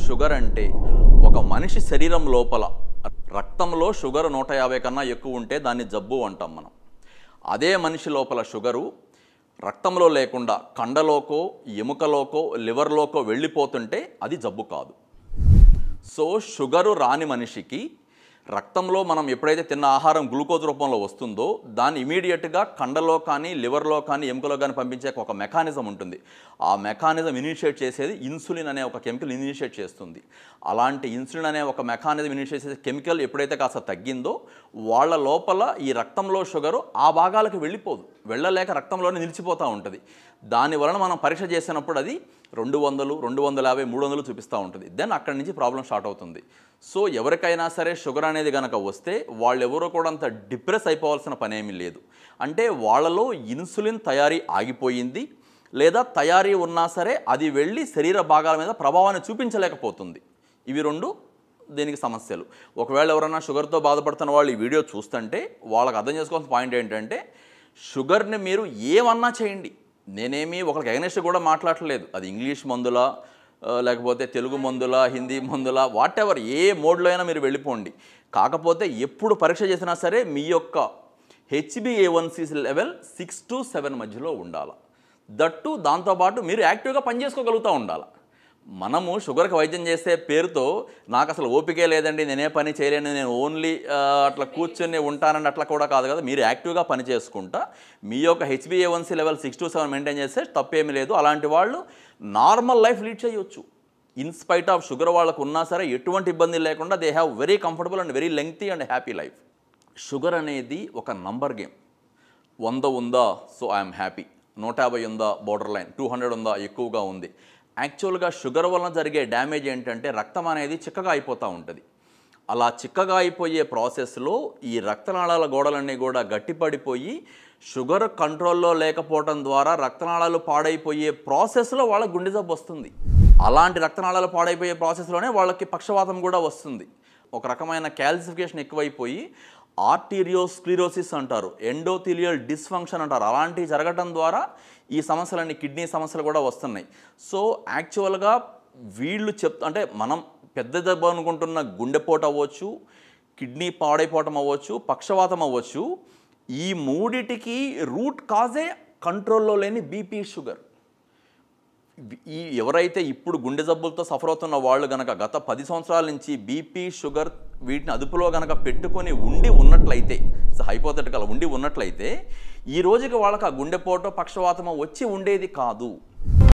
Sugar అంటే ఒక మనిషి శరీరం లోపల రక్తంలో షుగర్ 150 కన్నా ఎక్కువ ఉంటే దాన్ని జబ్బు అంటాం మనం. అదే మనిషి లోపల షుగరు రక్తంలో లేకుండా కండలోకో ఎముకలోకో లివర్లోకో వెళ్ళిపోతుంటే అది జబ్బు కాదు. సో షుగరు రాని మనిషికి రక్తంలో మనం ఎప్పుడైతే తిన్న ఆహారం గ్లూకోజ్ రూపంలో వస్తుందో దాన్ని ఇమీడియట్గా కండలో కానీ లివర్లో కానీ ఎముకలో కానీ పంపించే ఒక మెకానిజం ఉంటుంది. ఆ మెకానిజం ఇనిషియేట్ చేసేది ఇన్సులిన్ అనే ఒక కెమికల్ ఇనిషియేట్ చేస్తుంది. అలాంటి ఇన్సులిన్ అనే ఒక మెకానిజం ఇనిషియేట్ చేసే కెమికల్ ఎప్పుడైతే కాస్త తగ్గిందో వాళ్ళ లోపల ఈ రక్తంలో షుగరు ఆ భాగాలకు వెళ్ళిపోదు, వెళ్ళలేక రక్తంలోనే నిలిచిపోతూ ఉంటుంది. దానివలన మనం పరీక్ష చేసినప్పుడు అది 200, 250, 300 చూపిస్తూ ఉంటుంది. దెన్ అక్కడి నుంచి ప్రాబ్లం స్టార్ట్ అవుతుంది. సో ఎవరికైనా సరే షుగర్ అనేది కనుక వస్తే వాళ్ళెవరో కూడా అంత డిప్రెస్ అయిపోవాల్సిన పని ఏమీ లేదు. అంటే వాళ్ళలో ఇన్సులిన్ తయారీ ఆగిపోయింది, లేదా తయారీ ఉన్నా సరే అది వెళ్ళి శరీర భాగాల మీద ప్రభావాన్ని చూపించలేకపోతుంది. ఇవి రెండు దీనికి సమస్యలు. ఒకవేళ ఎవరైనా షుగర్తో బాధపడుతున్న వాళ్ళు ఈ వీడియో చూస్తుంటే వాళ్ళకి అర్థం చేసుకోవాల్సిన పాయింట్ ఏంటంటే షుగర్ని మీరు ఏమన్నా చేయండి, నేనేమి ఒకరికి అగెనిస్ట్ కూడా మాట్లాడలేదు. అది ఇంగ్లీష్ మందులా లేకపోతే తెలుగు మందులా హిందీ మందులా వాట్ ఎవర్ ఏ మోడ్లో అయినా మీరు వెళ్ళిపోండి. కాకపోతే ఎప్పుడు పరీక్ష చేసినా సరే మీ యొక్క HbA1c లెవెల్ 6 to 7 మధ్యలో ఉండాలి. దట్టు దాంతోపాటు మీరు యాక్టివ్గా పనిచేసుకోగలుగుతూ ఉండాలి. మనము షుగర్కి వైద్యం చేసే పేరుతో నాకు అసలు ఓపికే లేదండి, నేనే పని చేయలేను, నేను ఓన్లీ అట్లా కూర్చొని ఉంటానని అట్లా కూడా కాదు కదా. మీరు యాక్టివ్గా పని చేసుకుంటా మీ యొక్క HbA1c లెవెల్ 6 to 7 మెయింటైన్ చేస్తే తప్పేమీ లేదు. అలాంటి వాళ్ళు నార్మల్ లైఫ్ లీడ్ చేయొచ్చు. ఇన్స్పైట్ ఆఫ్ షుగర్ వాళ్ళకు ఉన్నా సరే ఎటువంటి ఇబ్బంది లేకుండా they have very comfortable and very lengthy and happy life. Sugar అనేది ఒక నంబర్ గేమ్. 100 ఉందా సో ఐఎమ్ హ్యాపీ, 150 ఉందా బోర్డర్ లైన్, 200 ఉందా ఎక్కువగా ఉంది. యాక్చువల్గా షుగర్ వలన జరిగే డ్యామేజ్ ఏంటంటే రక్తం అనేది చిక్కగా అయిపోతూ ఉంటుంది. అలా చిక్కగా అయిపోయే ప్రాసెస్లో ఈ రక్తనాళాల గోడలన్నీ కూడా గట్టిపడిపోయి షుగర్ కంట్రోల్లో లేకపోవడం ద్వారా రక్తనాళాలు పాడైపోయే ప్రాసెస్లో వాళ్ళకి గుండె జబ్బు వస్తుంది. అలాంటి రక్తనాళాలు పాడైపోయే ప్రాసెస్లోనే వాళ్ళకి పక్షవాతం కూడా వస్తుంది. ఒక రకమైన క్యాల్సిఫికేషన్ ఎక్కువైపోయి ఆర్టీరియోస్క్లిరోసిస్ అంటారు, ఎండోథీలియల్ డిస్ఫంక్షన్ అంటారు. అలాంటివి జరగడం ద్వారా ఈ సమస్యలన్నీ కిడ్నీ సమస్యలు కూడా వస్తున్నాయి. సో యాక్చువల్గా వీళ్ళు అంటే మనం పెద్ద దెబ్బ అనుకుంటున్న గుండెపోటు అవ్వచ్చు, కిడ్నీ పాడైపోవటం అవ్వచ్చు, పక్షవాతం అవ్వచ్చు. ఈ మూడిటికి రూట్ కాజే కంట్రోల్లో లేని బీపీ షుగర్. ఎవరైతే ఇప్పుడు గుండె జబ్బులతో సఫర్ అవుతున్న వాళ్ళు కనుక గత 10 సంవత్సరాల నుంచి బీపీ షుగర్ వీటిని అదుపులో కనుక పెట్టుకొని ఉన్నట్లయితే, హైపోథెటికల్ ఉన్నట్లయితే ఈ రోజుకి వాళ్ళకి ఆ గుండెపోటో పక్షవాతమో వచ్చి ఉండేది కాదు.